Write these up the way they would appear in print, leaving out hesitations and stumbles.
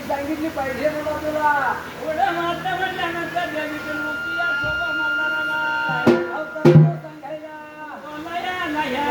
सांगितली पाहिजे मला तुला एवढं मात्र म्हटल्यानंतर देवीची मूर्ती या शोभा मल्हाराला सांगायला बोलाया नाही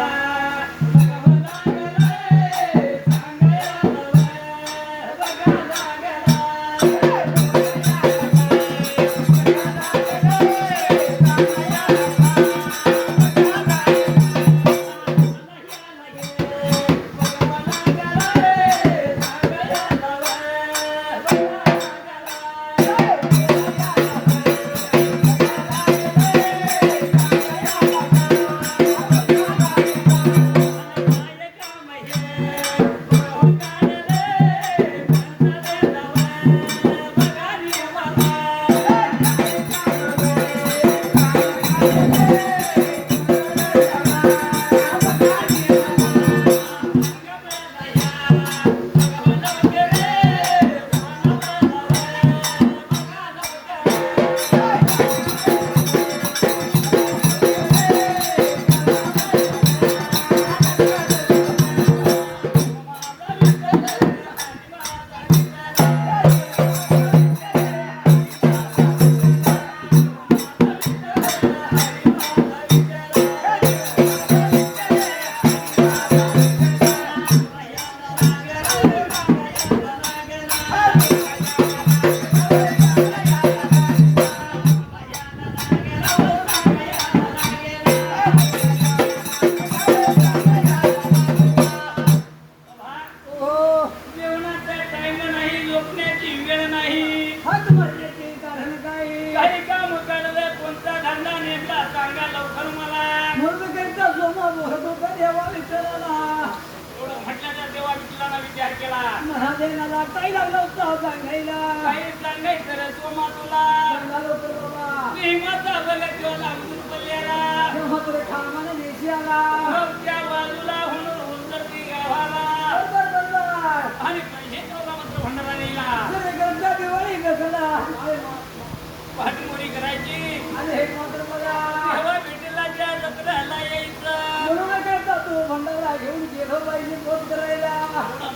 पाठमोरी करायची आणि हे मात्र मला भेटीला ज्या जत्राला यायचं म्हणून करता तू भंडारा घेऊन गेलो पाहिजे पोत करायला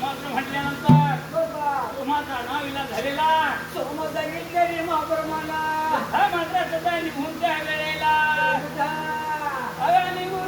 मात्र म्हटल्यानंतर माझा नावीला झालेला सोमा सांगितले महाप्रमाला हा मात्र सदा निघून त्या वेळेला निघून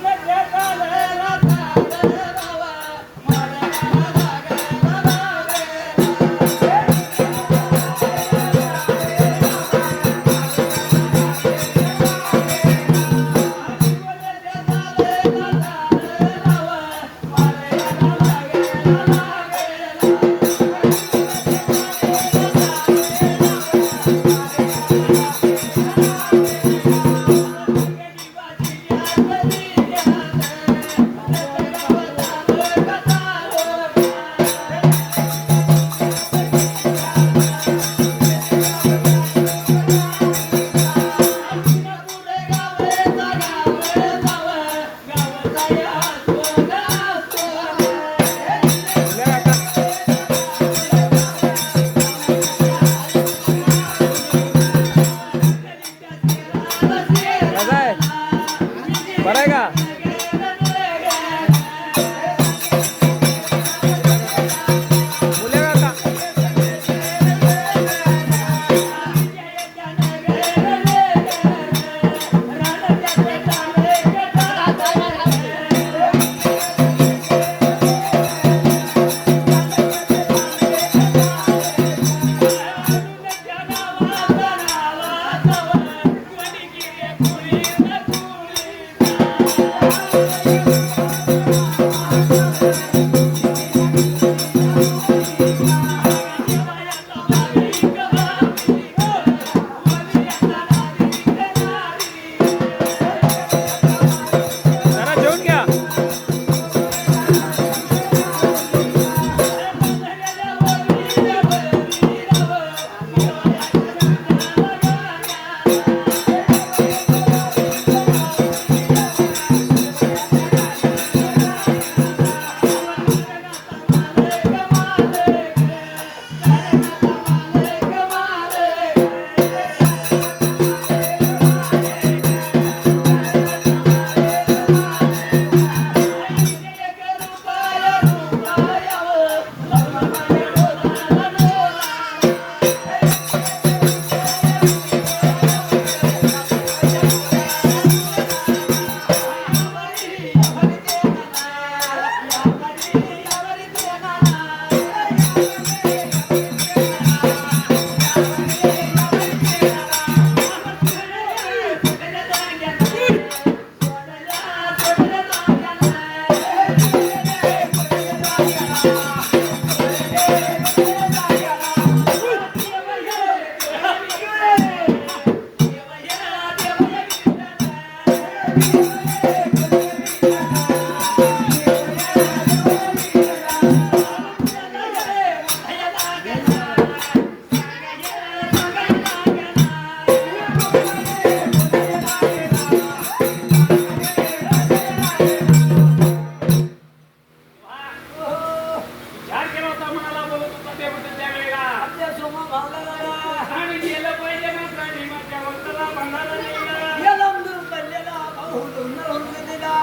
पावला आणि गेलं पाहिजे मात्र निमाच्या वक्ताला बांधायला नेलं. या लांबून पडलेला भाऊ डोंगर होऊन दिला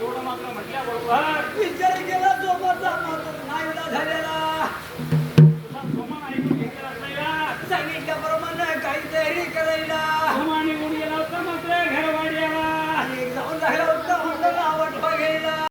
एवढं मात्र म्हटल्याबरोबर विचार केला सोबतचा मात्र नाहीला झालेला तुझा सोमान ऐकून घेतला असता. सांगितल्याप्रमाणे काहीतरी करायला